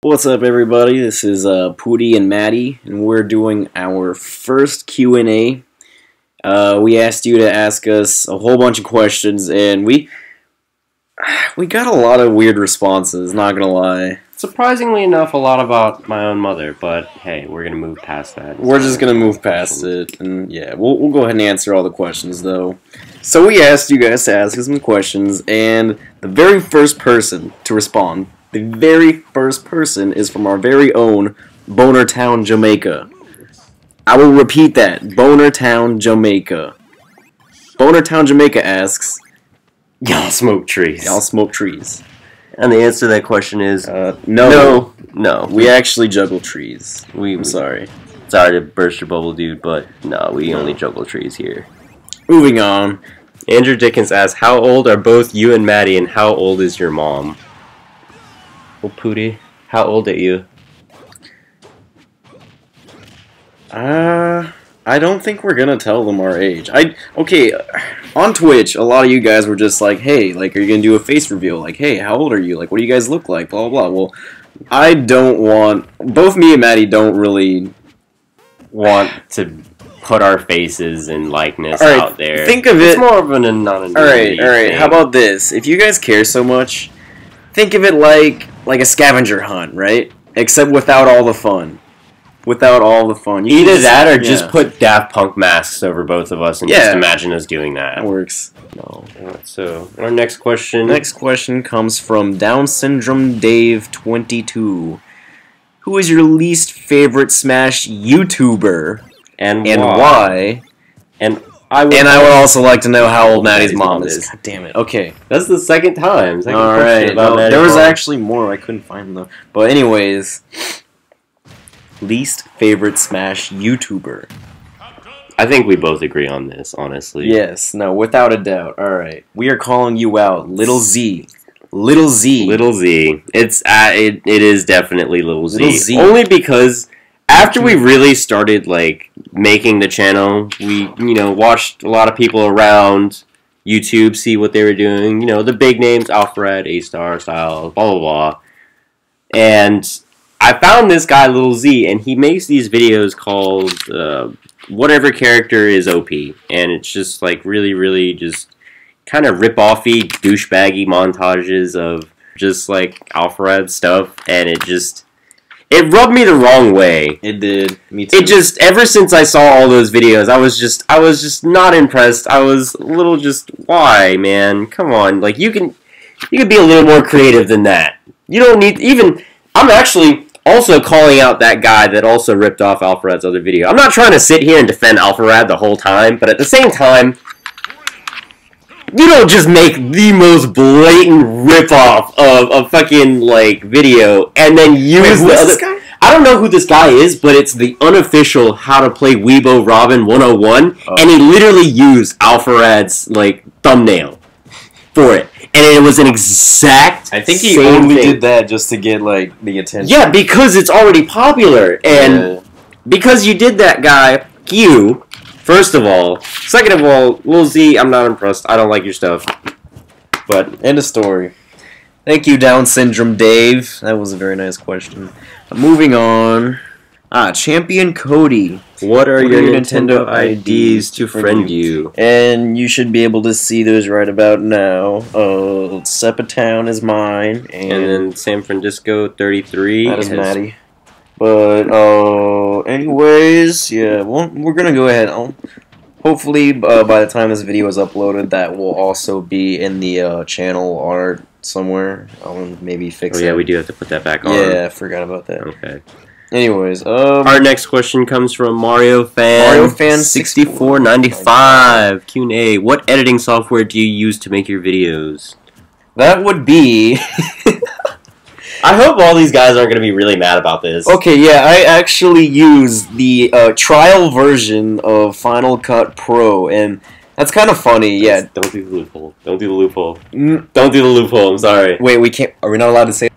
What's up, everybody? This is Pooty and Maddie, and we're doing our first Q&A. We asked you to ask us a whole bunch of questions, and we got a lot of weird responses, not gonna lie. Surprisingly enough, a lot about my own mother, but hey, we're gonna move past that. We're just gonna move past it, and yeah, we'll go ahead and answer all the questions, though. So we asked you guys to ask us some questions, and the very first person to respond, the very first person is from our very own Bonertown, Jamaica. I will repeat that, Bonertown, Jamaica. Bonertown, Jamaica asks, Y'all smoke trees. y'all smoke trees? And the answer to that question is No. no. We actually juggle trees. I'm Sorry. sorry to burst your bubble, dude, but no, we only juggle trees here. Moving on. Andrew Dickens asks, how old are both you and Maddie, and how old is your mom? Well, Pooty, how old are you? I don't think we're gonna tell them our age. Okay, on Twitch, a lot of you guys were just like, hey, like, are you gonna do a face reveal? Like, hey, how old are you? Like, what do you guys look like? Blah, blah, blah. Well, I don't want... Both me and Maddie don't really Want to put our faces and likeness Alright, out there. think of it... It's more of an anonymity Alright, thing. how about this? If you guys care so much, think of it like a scavenger hunt, right? Except without all the fun. Without all the fun. You Either can that or yeah, just put Daft Punk masks over both of us and Yeah. just imagine us doing that. that works. No. So, our next question. Next question comes from Down Syndrome Dave 22. Who is your least favorite Smash YouTuber and why? And I would also like to know how old Maddie's mom is. God damn it. Okay. That's the second time. Alright. There was actually more. I couldn't find them though. But anyways, least favorite Smash YouTuber. I think we both agree on this, honestly. Yes. No. Without a doubt. All right. We are calling you out, Little Z. Little Z. Little Z. It is definitely Little Z. Little Z. Only because after we really started like making the channel, we watched a lot of people around YouTube see what they were doing. You know, the big names, Alfred, A-Star, Styles, blah blah blah. And I found this guy Little Z, and he makes these videos called whatever character is OP, and it's just like really just kind of rip-offy, douchebaggy montages of just like Alfred stuff, and it rubbed me the wrong way. It did. Me too. It just, ever since I saw all those videos, I was just not impressed. I was a little just, why, man? Come on, like you can be a little more creative than that. You don't need even. I'm actually also calling out that guy that also ripped off Alfred's other video. I'm not trying to sit here and defend Alfred the whole time, but at the same time, you don't just make the most blatant ripoff of a fucking, like, video and then use the other... This guy? I don't know who this guy is, but it's the unofficial How to Play Weibo Robin 101, and he literally used Alfred's, like, thumbnail for it. And it was an exact I think he same only thing. did that just to get, like, the attention. Yeah, because it's already popular, and because you did that, guy, you... First of all. Second of all, Lil Z, I'm not impressed. I don't like your stuff. But end of story. Thank you, Down Syndrome Dave. That was a very nice question. Moving on. Champion Cody. What are your Nintendo IDs to friend you? And you should be able to see those right about now. Sepatown is mine. And then San Francisco 33. That is Maddie. But, anyways, yeah, we're gonna go ahead. Hopefully, by the time this video is uploaded, that will also be in the channel art somewhere. I'll maybe fix it. Oh, yeah, we do have to put that back on. Yeah, I forgot about that. Okay. Anyways, our next question comes from Mario Fan 6495 Q&A. What editing software do you use to make your videos? That would be... I hope all these guys aren't going to be really mad about this. Okay, yeah, I actually use the trial version of Final Cut Pro, and that's kind of funny, yeah. Don't do the loophole. Don't do the loophole. Don't do the loophole, I'm sorry. Wait, we can't... Are we not allowed to say...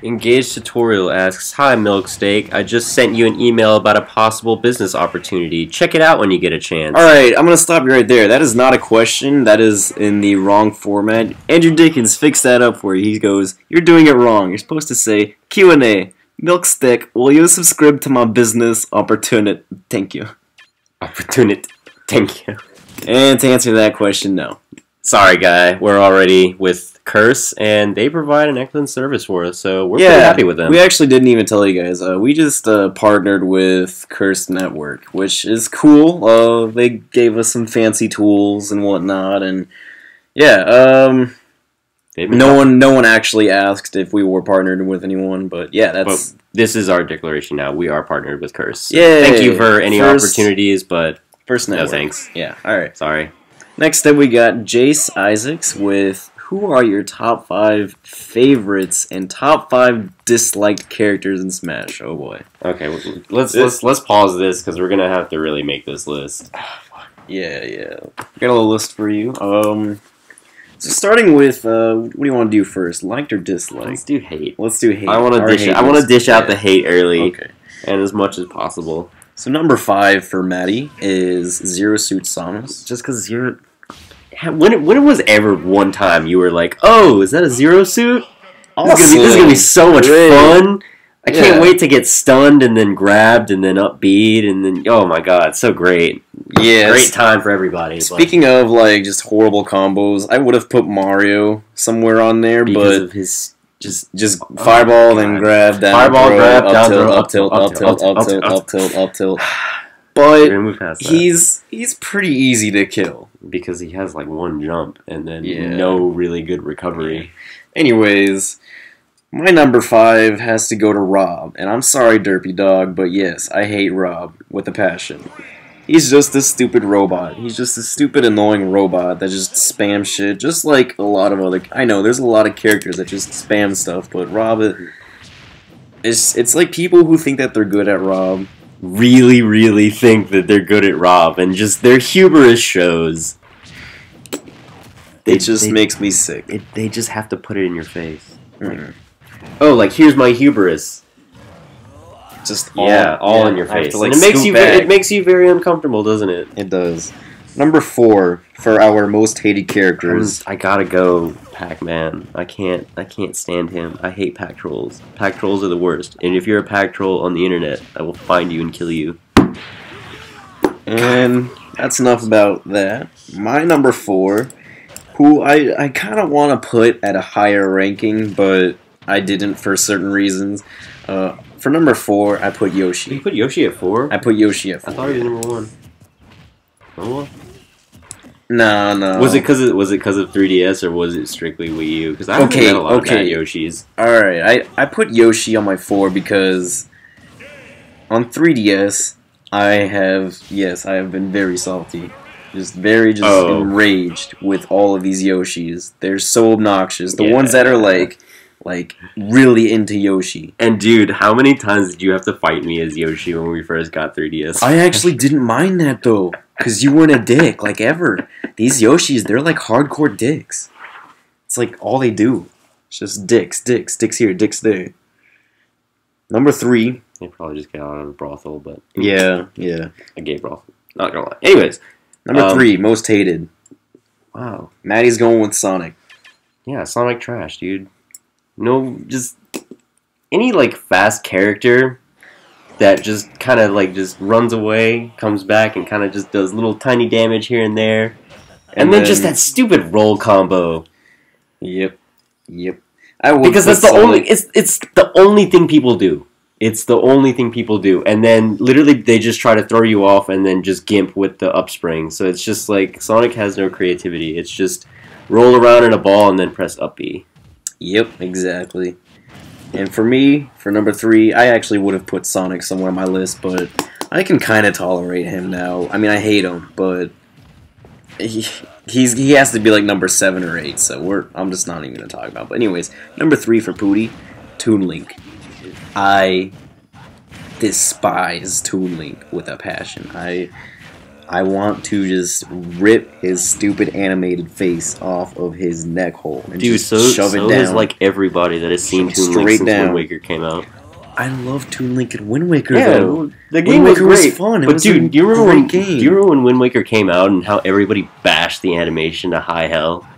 Engaged Tutorial asks, "Hi Milksteak, I just sent you an email about a possible business opportunity. Check it out when you get a chance." Alright, I'm gonna stop you right there. That is not a question. That is in the wrong format. Andrew Dickens fixed that up for you. He goes, "You're doing it wrong. You're supposed to say, Q&A. Milkstick, will you subscribe to my business opportunity? Thank you." Opportunity. Thank you. And to answer that question, no. Sorry, guy. We're already with Curse, and they provide an excellent service for us, so we're pretty happy with them. We actually didn't even tell you guys. We just partnered with Curse Network, which is cool. They gave us some fancy tools and whatnot, and yeah. No one actually asked if we were partnered with anyone, but yeah, that's. But this is our declaration now. We are partnered with Curse. Yeah. Thank you for any opportunities, but First Network. no thanks. Yeah. All right. Sorry. Next up, we got Jace Isaacs with who are your top 5 favorites and top 5 disliked characters in Smash? Oh boy. Okay, let's pause this because we're gonna have to really make this list. Yeah. Got a little list for you. So starting with what do you want to do first? Liked or disliked? Let's do hate. Let's do hate. I want to dish out the hate early, Okay. and as much as possible. So number 5 for Maddie is Zero Suit Samus. Just because you're. When it was ever one time you were like, "Oh, is that a Zero Suit? This is gonna be so much fun! I can't wait to get stunned and then grabbed and then upbeat and then oh my god, so great! Yeah, great time for everybody." Speaking of like just horrible combos, I would have put Mario somewhere on there, because but of his just fireball then grab down, fireball throw, grab up down, tilt, throw, up tilt, up tilt, up tilt, up tilt, up tilt. But move past that. he's pretty easy to kill because he has like one jump and then Yeah. no really good recovery. Anyways, my number 5 has to go to Rob, and I'm sorry, Derpy Dog, but yes, I hate Rob with a passion. He's just a stupid robot. He's just a stupid, annoying robot that just spams shit, just like a lot of other. I know there's a lot of characters that just spam stuff, but Rob, it's like people who think that they're good at Rob really think that they're good at Rob, and just their hubris shows. It just makes me sick. They just have to put it in your face. Mm-hmm. Oh, like here's my hubris. Just all in your face. Like, and it makes you very uncomfortable, doesn't it? It does. Number 4 for our most hated characters. I gotta go Pac-Man. I can't stand him. I hate Pac Trolls. Pac Trolls are the worst. And if you're a Pac Troll on the internet, I will find you and kill you. And that's enough about that. My number 4, who I kind of want to put at a higher ranking, but I didn't for certain reasons. For number 4, I put Yoshi. You put Yoshi at 4? I put Yoshi at 4. I thought he was number 1. Oh. No. Was it because of 3DS or was it strictly Wii U? Because I haven't had a lot of bad Yoshis. Alright, I put Yoshi on my 4 because on 3DS I have been very salty. Just enraged with all of these Yoshis. They're so obnoxious. The ones that are like really into Yoshi. And dude, how many times did you have to fight me as Yoshi when we first got 3DS? I actually didn't mind that though, because you weren't a dick, like ever. These Yoshis, they're like hardcore dicks. It's like all they do. It's just dicks here, dicks there. Number 3. They probably just get out of a brothel, but... Yeah. A gay brothel. Not gonna lie. Anyways. Number 3, most hated. Wow. Maddie's going with Sonic. Yeah, Sonic trash, dude. No, just any like fast character that just kind of like just runs away, comes back, and kind of just does little tiny damage here and there, and then just that stupid roll combo. Yep. Because that's the only it's the only thing people do. It's the only thing people do, and then literally they just try to throw you off, and then just gimp with the upspring. So it's just like Sonic has no creativity. It's just roll around in a ball and then press up B. Yep, exactly. And for me, for number 3, I actually would have put Sonic somewhere on my list, but I can kind of tolerate him now. I mean, I hate him, but he has to be like number 7 or 8, so I'm just not even going to talk about it. But anyways, number 3 for Pooty, Toon Link. I despise Toon Link with a passion. I want to just rip his stupid animated face off of his neck hole and Dude, just so shove it down. is like everybody that has seen Toon Link since Wind Waker came out. I love Toon Link and Wind Waker. Yeah, though. the game was great. Fun. But dude, do you remember when Wind Waker came out and how everybody bashed the animation to high hell?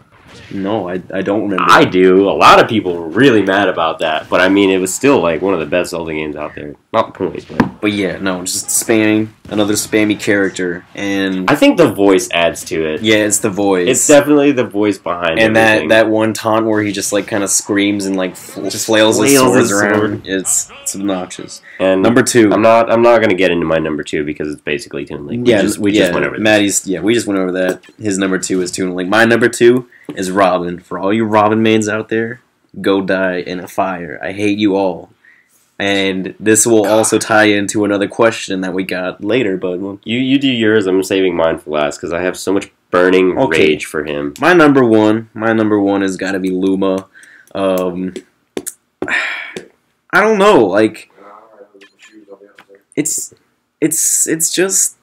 No, I don't remember. I do. A lot of people were really mad about that, but I mean, it was still like one of the best Zelda games out there. Not the point, but yeah, no, just spamming another spammy character, and I think the voice adds to it. Yeah, it's the voice. It's definitely the voice behind it. And that one taunt where he just like kind of screams and like just flails his swords around. It's obnoxious. And number 2, I'm not gonna get into my number 2 because it's basically Toon Link. We just went over Maddie's. Yeah, we just went over that. His number 2 is Toon Link. My number 2 is Robin. For all you Robin mains out there, go die in a fire. I hate you all. And this will also tie into another question that we got later, but you do yours. I'm saving mine for last because I have so much burning rage for him. My number one has got to be Luma. I don't know, like it's just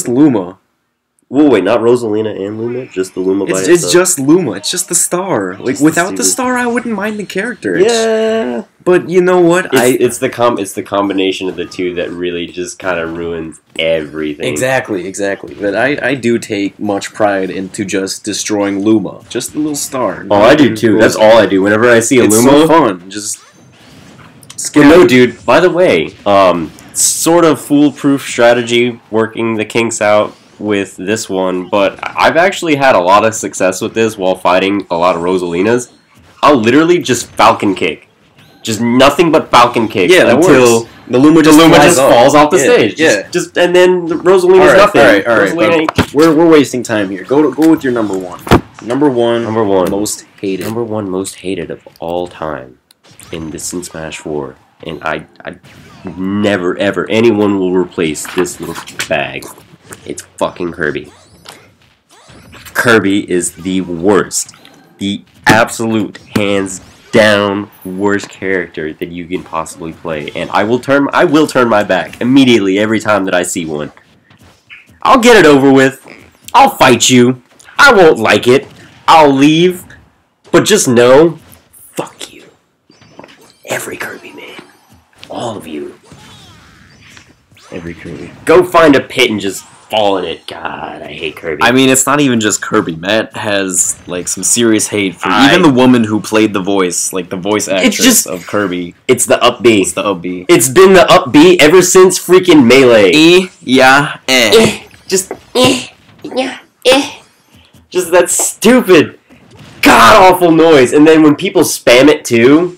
Luma. Whoa, wait, not Rosalina and Luma? Just the Luma by itself? It's just Luma. It's just the star. Like, without the star, I wouldn't mind the character. Yeah. But you know what? It's the combination of the two that really just kind of ruins everything. Exactly. But I do take much pride into just destroying Luma. Just the little star. Oh, I do too. That's all I do. Whenever I see a Luma... It's so fun. Just... No, dude, by the way, sort of foolproof strategy, working the kinks out with this one, but I've actually had a lot of success with this while fighting a lot of Rosalinas. I'll literally just Falcon Kick. Just nothing but Falcon Kick until the Luma just falls off the stage. Just and then the Rosalina's nothing. All right. We're wasting time here. Go with your number 1. Number one most hated. Number 1 most hated of all time in this in Smash 4. And I never ever anyone will replace this little bag. It's fucking Kirby. Kirby is the worst. The absolute, hands down, worst character that you can possibly play. And I will turn my back immediately every time that I see one. I'll get it over with. I'll fight you. I won't like it. I'll leave. But just know, fuck you. Every Kirby man. All of you. Every Kirby. Go find a pit and just fall in it. God, I hate Kirby. I mean, it's not even just Kirby. Matt has like some serious hate for even the woman who played the voice, like the voice actress of Kirby. It's the up B. It's the up B. It's been the up B ever since freaking Melee. Just that stupid, god awful noise. And then when people spam it too,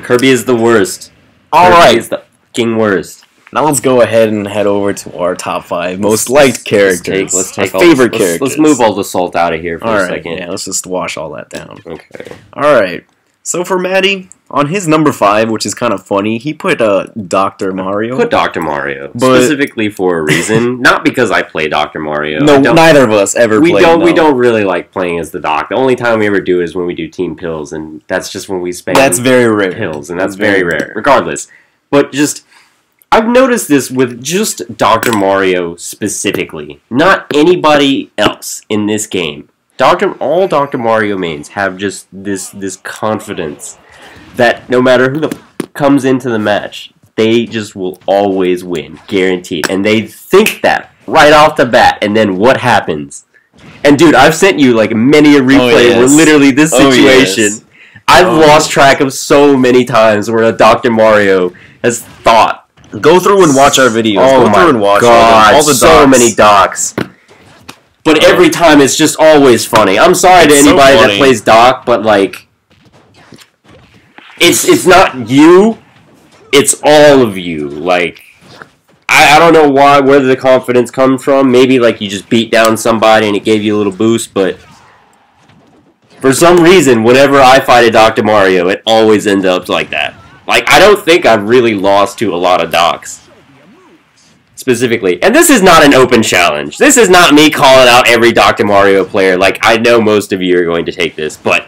Kirby is the worst. Kirby is the fucking worst. Now let's go ahead and head over to our top 5 most liked characters. Let's take favorite characters. Let's move all the salt out of here for a second. Yeah, let's just wash all that down. Okay. Alright. So for Maddie, on his number 5, which is kind of funny, he put Dr. Mario. Put Dr. Mario. Specifically for a reason. Not because I play Dr. Mario. No, neither of us ever We don't really like playing as the Doc. The only time we ever do is when we do Team Pills, and that's just when we spam That's very rare. Pills, and that's very rare. Regardless. But just... I've noticed this with just Dr. Mario specifically, not anybody else in this game. All Dr. Mario mains have just this confidence that no matter who comes into the match, they just will always win, guaranteed. And they think that right off the bat, and then what happens? And dude, I've sent you like many a replay where literally this situation, I've lost track of so many times where a Dr. Mario has thought. Go through and watch our videos. Oh Go through and watch God, all the so many docs. But every time it's just always funny. I'm sorry to anybody that plays Doc, but like, it's not you. It's all of you. Like, I don't know where the confidence comes from. Maybe like you just beat down somebody and it gave you a little boost, but for some reason, whenever I fight a Dr. Mario, it always ends up like that. Like, I don't think I've really lost to a lot of docs. Specifically. And this is not an open challenge. This is not me calling out every Dr. Mario player. Like, I know most of you are going to take this, but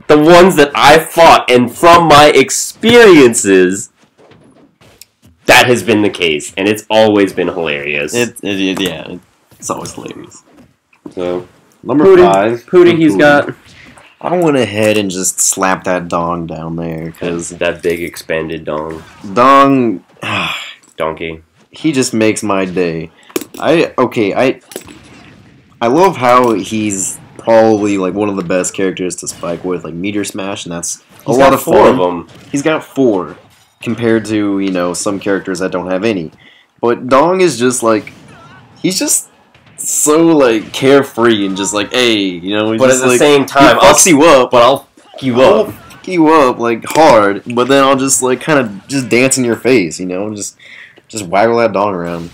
the ones that I fought, and from my experiences, that has been the case, and it's always been hilarious. Yeah, it's always hilarious. So Number Pooty, 5. Pooty, he's got I went ahead and just slapped that dong down there because that big expanded Dong, donkey. he just makes my day. I love how he's probably like one of the best characters to spike with, like Meteor Smash, and that's He's a lot got of 4 fun. of them. He's got 4 compared to some characters that don't have any. But Dong is just like he's just so like carefree and just like he's But just, at the like, same time, he fucks you up. But I'll fuck you I'll up. fuck you up like hard, but then I'll just like kind of just dance in your face, just waggle that dong around,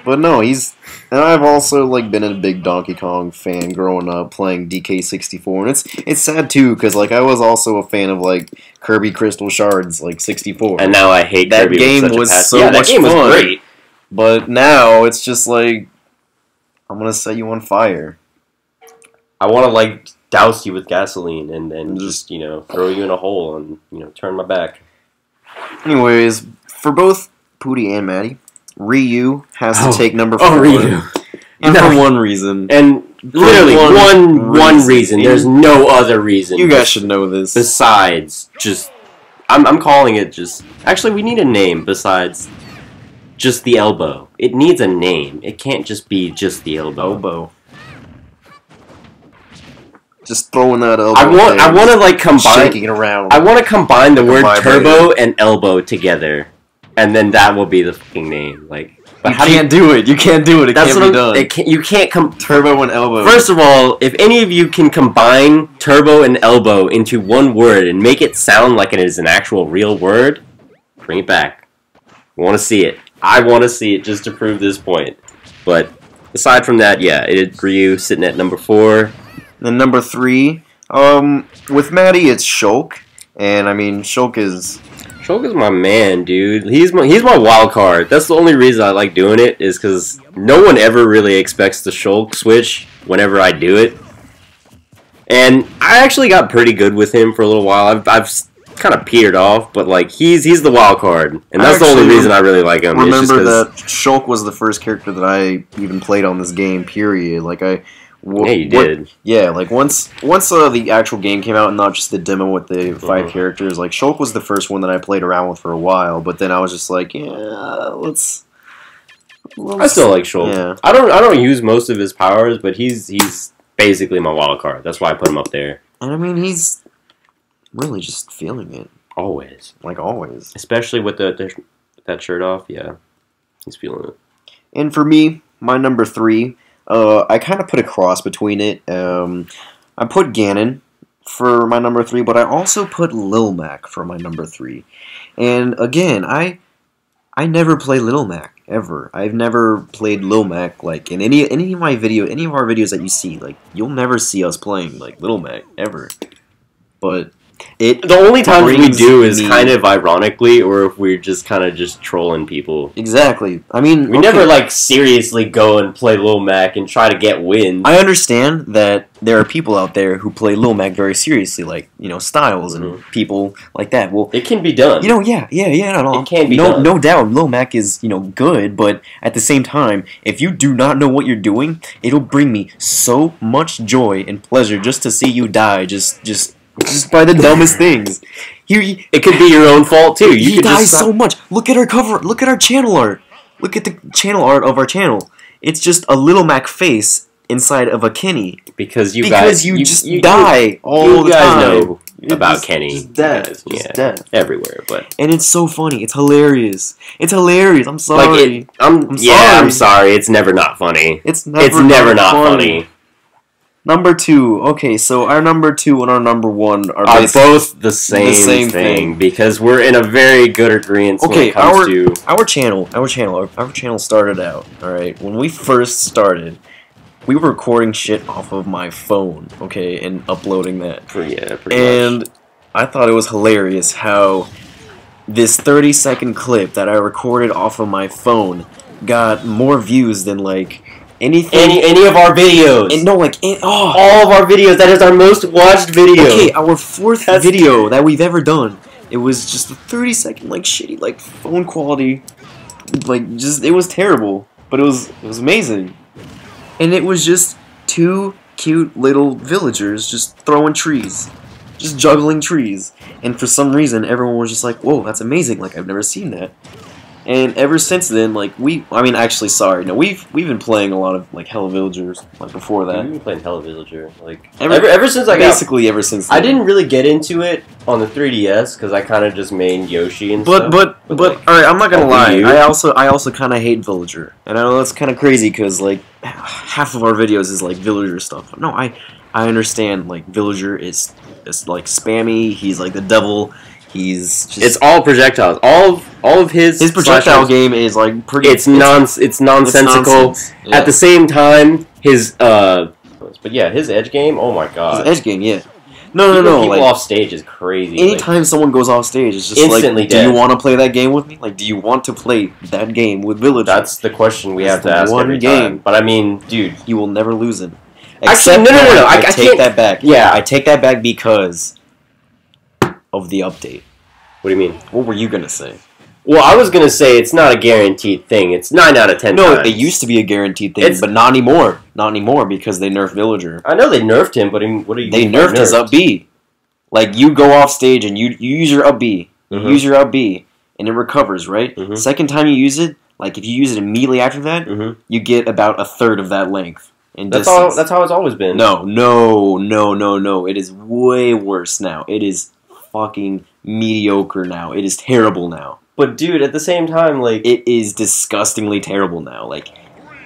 But no, and I've also like been a big Donkey Kong fan growing up playing DK64, and it's sad too because like I was also a fan of like Kirby Crystal Shards like 64, And now I hate that Kirby game with such a was passion. so yeah, much that game fun. was great. But now it's just like I'm gonna set you on fire. I want to like douse you with gasoline and then just throw you in a hole and turn my back. Anyways, for both Pooty and Maddie, Ryu has to take number 4. Oh, Ryu. And for one reason. And literally one reason. There's no other reason. You guys should know this. Besides just I'm calling it just actually we need a name besides just the elbow. It needs a name. It can't just be just the elbow. Just throwing that elbow. I want to like combine shaking it around. I want to combine the Like a word vibrator. turbo and elbow together. And then that will be the fucking name. Like but you can't do it. You can't do it. It That's can't what be done. you can't Turbo and elbow. First of all, if any of you can combine turbo and elbow into one word and make it sound like it is an actual real word, bring it back. I want to see it. I want to see it just to prove this point. But aside from that, yeah, it's Ryu sitting at number 4. Then number 3, with Maddie, it's Shulk, and I mean Shulk is my man, dude. He's my wild card. That's the only reason I like doing it is because no one ever really expects the Shulk switch whenever I do it. And I actually got pretty good with him for a little while. I've kind of petered off, but like he's the wild card, and that's the only reason I really like him. Remember that Shulk was the first character that I even played on this game. Period. Like yeah, you did. Yeah, like once the actual game came out and not just the demo with the 5 characters, like Shulk was the first one that I played around with for a while. But then I was just like, yeah, let's I still like Shulk. Yeah. I don't use most of his powers, but he's basically my wild card. That's why I put him up there. And I mean, he's really just feeling it, Always, like always. especially with that shirt off. Yeah, he's feeling it. And for me, my number 3, I kind of put a cross between it. I put Ganon for my number 3, but I also put Lil Mac for my number 3. And again, I never play Lil Mac ever. I've never played Lil Mac like in any of our videos that you see. Like you'll never see us playing like Lil Mac ever. But The only times we brings do is me- kind of ironically, or if we're just kind of just trolling people. exactly. I mean, We never like seriously go and play Lil Mac and try to get wins. I understand that there are people out there who play Lil Mac very seriously, like Styles and people like that. Well, It can be done. no, It can be no, done. no doubt. Lil Mac is good, but at the same time, if you do not know what you're doing, it'll bring me so much joy and pleasure just to see you die, just by the dumbest things. It could be your own fault too. You He could dies just so much. Look at our cover. Look at our channel art. Look at the channel art of our channel. It's just a Little Mac face inside of a Kenny. because you die all the guys time. know You're about just- Kenny. just dead. Guys, Just yeah, dead. everywhere, but And it's so funny. It's hilarious. It's hilarious. I'm sorry. I'm sorry. It's never not funny. It's It's never not funny. Number 2. Okay, so our number 2 and our number 1 are Are basically both the same thing because we're in a very good agreement when Okay, it comes to our channel started out, alright, when we first started, we were recording shit off of my phone, okay, and uploading that. pretty And much. I thought it was hilarious how this 30-second clip that I recorded off of my phone got more views than, like, anything. Any of our videos. And no, like, all of our videos. That is our most watched video. okay, our 4th video that we've ever done. It was just a 30-second like shitty like phone quality, like just it was terrible, but it was amazing, and it was just two cute little villagers just throwing trees, just juggling trees, and for some reason everyone was just like, whoa, that's amazing, like I've never seen that. And ever since then, like actually, sorry, no, we've been playing a lot of like Hello Villagers like before that. We've been playing Hello Villager like ever since ever since then. I didn't really get into it on the 3DS because I kind of just mained Yoshi and stuff. But like, all right, I'm not gonna lie. I also kind of hate Villager, and I know that's kind of crazy because like half of our videos is like Villager stuff. But no, I understand like Villager is like spammy. He's like the devil. He's just, it's all projectiles. All of his projectile game is like pretty. It's nonsensical. Yeah. At the same time, his but yeah, his edge game. Oh my god, his edge game. Yeah. No. People like, off stage is crazy. Anytime someone goes off stage, it's just instantly like, dead. do you want to play that game with me? Like, do you want to play that game with Villager? That's the question we have to ask every time. But I mean, dude, you will never lose it. Actually, no. I take that back. Yeah, I take that back because of the update. What do you mean? What were you gonna say? Well, I was gonna say it's not a guaranteed thing. It's 9 out of 10 No, times. it used to be a guaranteed thing, but not anymore. Not anymore because they nerfed Villager. I know they nerfed him, but what are you? They nerfed his up B. Like you go off stage and you use your up B, use your up B, and it recovers. Right. Second time you use it, like if you use it immediately after that, you get about a third of that length. That's how it's always been. No. It is way worse now. It is fucking mediocre now. It is terrible now. But dude, at the same time, like it is disgustingly terrible now. Like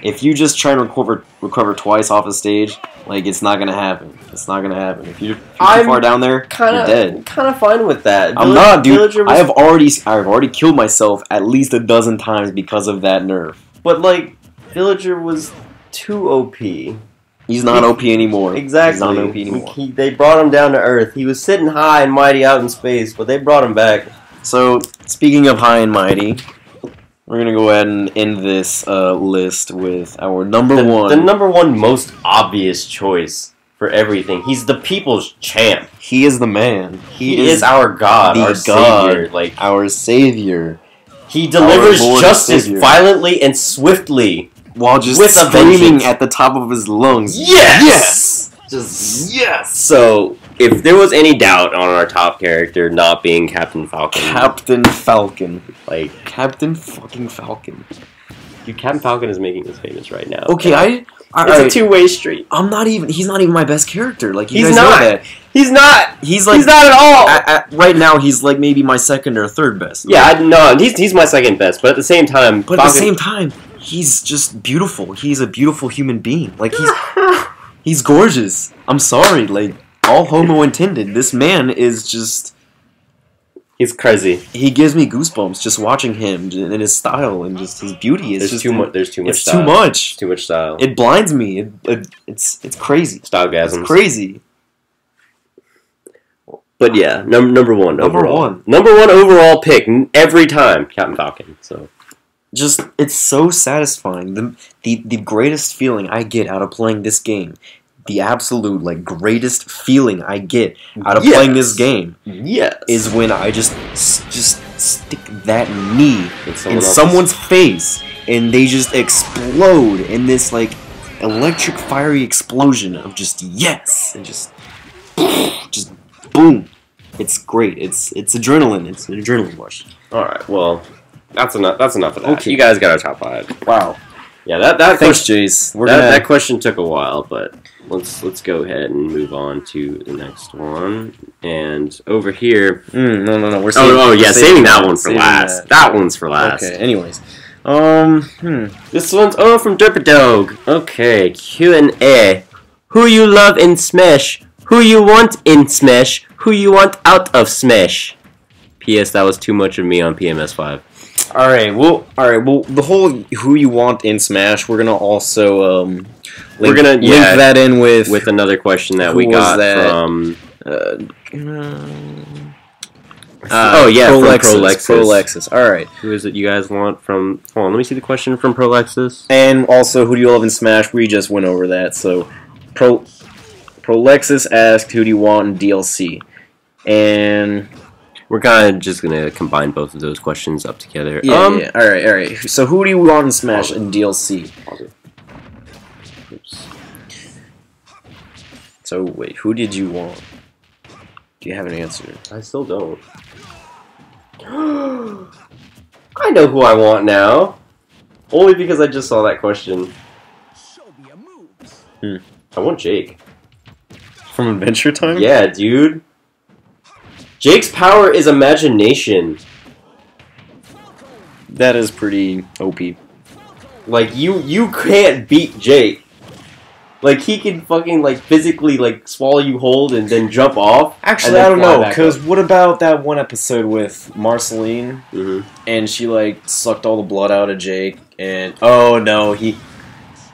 if you just try and recover twice off a stage, like it's not gonna happen. It's not gonna happen. If you're too far down there, you're dead. Kind of fine with that. I'm not, dude. I've already killed myself at least a dozen times because of that nerf. But like, Villager was too OP. He's not OP anymore. Exactly. He's not OP anymore. They brought him down to Earth. He was sitting high and mighty out in space, but they brought him back. So, speaking of high and mighty, we're going to go ahead and end this list with our number one. The number one most obvious choice for everything. He's the people's champ. He is the man. He is our God, our savior. Like our savior. He delivers justice violently and swiftly. While just screaming at the top of his lungs. Yes! Just yes! So, if there was any doubt on our top character not being Captain Falcon. Captain Falcon. Like, Captain fucking Falcon. Dude, Captain Falcon is making us famous right now. Okay, it's a two-way street. He's not even my best character. Like, he's not. He's not. He's like. He's not at all. Right now, he's like maybe my second or third best. Yeah, no, he's my second best. But at the same time, he's just beautiful. He's a beautiful human being. Like he's gorgeous. I'm sorry. Like all homo intended. This man is just. He's crazy. He gives me goosebumps just watching him and his style and just his beauty. There's too much. It's too much. Too much style. It blinds me. It's crazy. Stylegasms. It's crazy. But yeah, number one. Number one overall pick every time, Captain Falcon. So. Just, it's so satisfying. The greatest feeling I get out of playing this game, the absolute, like, greatest feeling I get out of playing this game is when I just stick that knee in someone's face and they just explode in this, like, electric fiery explosion of just yes! And just boom. It's great. It's adrenaline. It's an adrenaline rush. Alright, well... That's enough of that. Okay. You guys got our top 5. Wow. Yeah, that thanks, Jace. That question took a while, but let's go ahead and move on to the next one. And over here, no, we're saving that one for last. That one's for last. Okay. Anyways, this one's from Derpadog. Okay, Q&A. Who you love in Smash? Who you want in Smash? Who you want out of Smash? P.S. That was too much of me on PMS5. Alright, well, the whole who you want in Smash, we're gonna also link that in with another question that we got from Prolexis. Alright. Who is it you guys want from... Hold on, let me see the question from Prolexis. And also, who do you love in Smash? We just went over that, so Prolexis asked, who do you want in DLC? And We're kind of just gonna combine both of those questions up together. Yeah. All right. So who do you want in Smash in DLC? Oops. So wait, who did you want? Do you have an answer? I still don't. I know who I want now. Only because I just saw that question. I want Jake. From Adventure Time? Yeah, dude. Jake's power is imagination. That is pretty OP. Like, you can't beat Jake. Like, he can fucking, like, physically, like, swallow you whole and then jump off. Actually, I don't know, because what about that one episode with Marceline? Mm-hmm. And she, like, sucked all the blood out of Jake, and, oh, no, he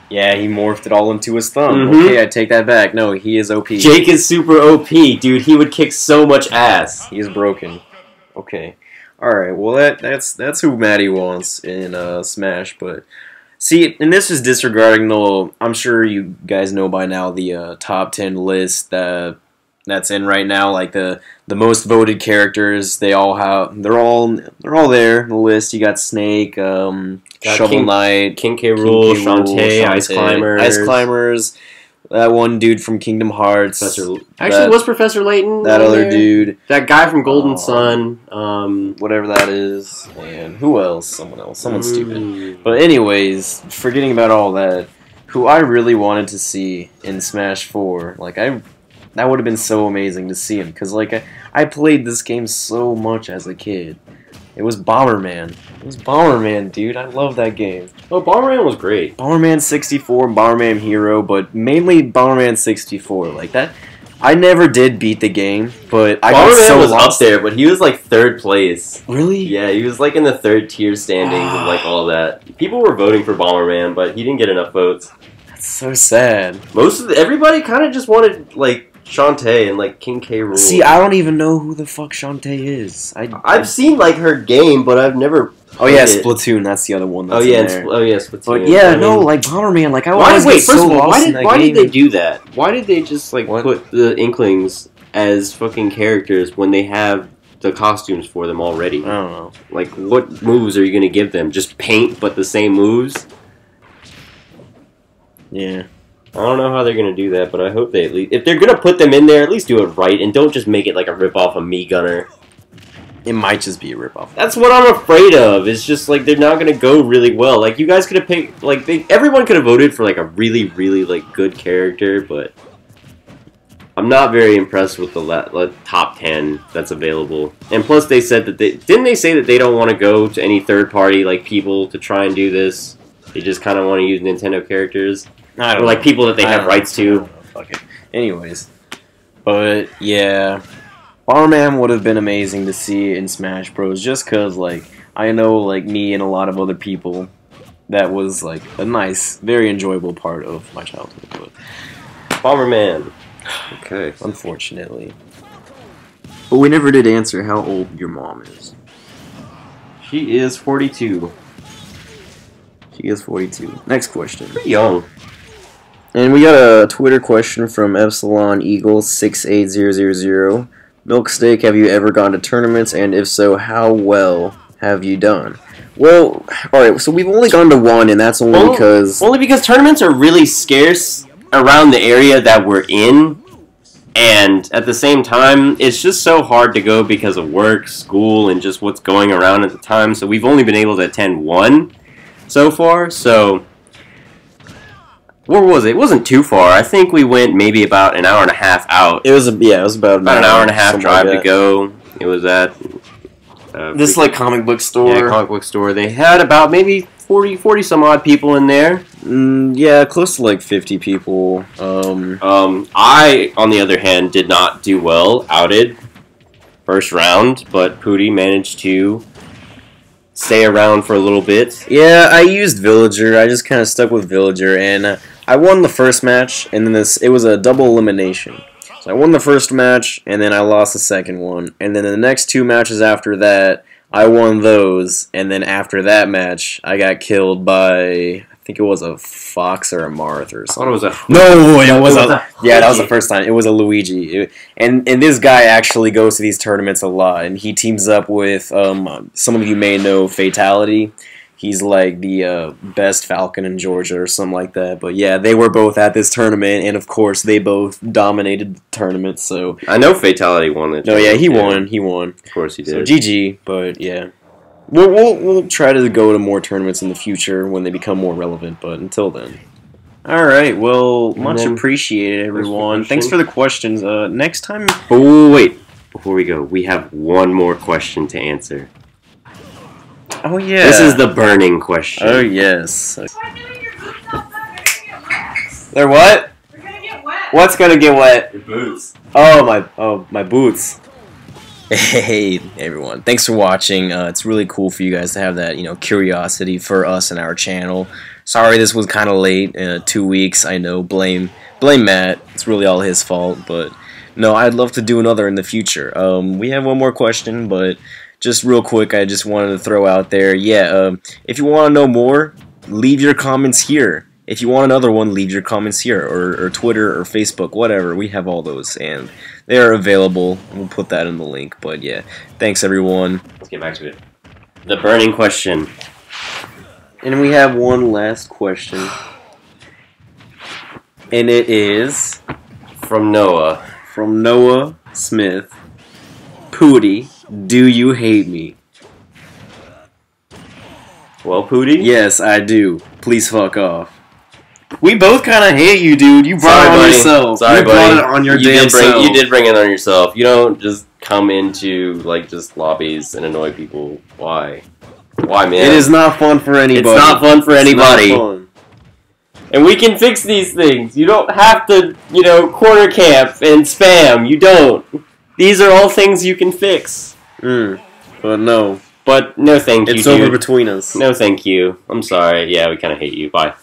morphed it all into his thumb. Mm-hmm. Okay, I take that back. No, he is OP. Jake is super OP, dude. He would kick so much ass. He is broken. Okay. Alright, well, that's who Maddie wants in Smash, but... See, and this is disregarding the... I'm sure you guys know by now the top 10 list that's in right now, like the most voted characters. They're all there in the list. You got Snake, Shovel Knight, King K. Rool, Shantae, Ice Climbers, that one dude from Kingdom Hearts. Was Professor Layton that other dude, that guy from Golden Sun, whatever that is, and who else? Someone stupid. But anyways, forgetting about all that, who I really wanted to see in Smash 4, like that would have been so amazing to see him, because like I played this game so much as a kid. It was Bomberman. It was Bomberman, dude. I love that game. Oh, Bomberman was great. Bomberman 64, Bomberman Hero, but mainly Bomberman 64. Like that, I never did beat the game, but I got so was lost. up there, but he was like 3rd place. Really? Yeah, he was like in the 3rd tier standings and like all that. People were voting for Bomberman, but he didn't get enough votes. That's so sad. Everybody kind of just wanted like Shantae and like King K. Rool. See, I don't even know who the fuck Shantae is. I've seen like her game, but I've never. Oh yeah, Splatoon. That's the other one. That's Splatoon. But yeah, like Bomberman. Like first of all, why did they do that? Why did they just like put the Inklings as fucking characters when they have the costumes for them already? I don't know. Like, what moves are you gonna give them? Just paint, but the same moves? Yeah. I don't know how they're gonna do that, but I hope they at least, if they're gonna put them in there, at least do it right and don't just make it like a ripoff of Mii Gunner. It might just be a ripoff. That's what I'm afraid of. It's just like they're not gonna go really well. Like you guys could have picked, like everyone could have voted for like a really, really like good character, but I'm not very impressed with the top 10 that's available. And plus, they said that didn't they say that they don't want to go to any third party like people to try and do this? They just kind of want to use Nintendo characters. Or like people that they have rights to. Fuck it. Anyways. But, yeah. Bomberman would have been amazing to see in Smash Bros. Just because, like, I know, like, me and a lot of other people, that was, like, a nice, very enjoyable part of my childhood. But Bomberman. Okay. Unfortunately. But we never did answer how old your mom is. She is 42. She is 42. Next question. Pretty young. And we got a Twitter question from Epsilon Eagle 68000. Milksteak, have you ever gone to tournaments? And if so, how well have you done? Well, alright, so we've only gone to one, and that's only because... Only because tournaments are really scarce around the area that we're in. And at the same time, it's just so hard to go because of work, school, and just what's going around at the time. So we've only been able to attend one so far, so... Where was it? It wasn't too far. I think we went maybe about an hour and a half out. It was about an hour and a half drive to go. It was at this like comic book store. Yeah, comic book store. They had about maybe 40 some odd people in there. Yeah, close to like 50 people. I, on the other hand, did not do well. Outed first round, but Pooty managed to stay around for a little bit. Yeah, I used Villager. I just kind of stuck with Villager, and I won the first match, and then it was a double elimination. So I won the first match, and then I lost the second one, and then the next two matches after that, I won those, and then after that match, I got killed by, I think it was a Fox or a Marth or I thought something. it was a. No, it was It was a a yeah. That was the Luigi. first time. It was a Luigi, and this guy actually goes to these tournaments a lot, and he teams up with some of you may know Fatality. He's like the best Falcon in Georgia or something like that. But yeah, they were both at this tournament, and of course they both dominated the tournament. So I know Fatality won it. no, yeah, he won. He won. Of course he So did. GG. But yeah. We'll try to go to more tournaments in the future when they become more relevant, but until then. Alright, well, much then- appreciated, everyone. Thanks for the questions. Next time... Oh, wait. Before we go, we have one more question to answer. Oh, yeah. This is the burning question. Oh, yes. Why doing your boots outside? They're gonna get wet. They're what? They're gonna get wet. What's gonna get wet? Your boots. Oh, my boots. Hey, everyone. Thanks for watching. It's really cool for you guys to have that, curiosity for us and our channel. Sorry this was kind of late, 2 weeks, I know. Blame Matt. It's really all his fault, but no, I'd love to do another in the future. We have one more question, but just real quick, I just wanted to throw out there, if you want to know more, leave your comments here. If you want another one, leave your comments here, or Twitter, or Facebook, whatever. We have all those, and they are available. We'll put that in the link, but yeah. Thanks, everyone. Let's get back to it. The burning question. And we have one last question. And it is From Noah. from Noah Smith. Pooty, do you hate me? Well, Pooty? Yes, I do. Please fuck off. We both kind of hate you, dude. You brought Sorry, it on buddy. yourself. Sorry, you buddy. brought it on your damn self. You did bring it on yourself. You don't just come into, just lobbies and annoy people. Why? Why, man? It is not fun for anybody. It's not fun for It's not anybody. fun. And we can fix these things. You don't have to, corner camp and spam. You don't. These are all things you can fix. But no. But no thank you, It's dude. over between us. No thank you. I'm sorry. Yeah, we kind of hate you. Bye.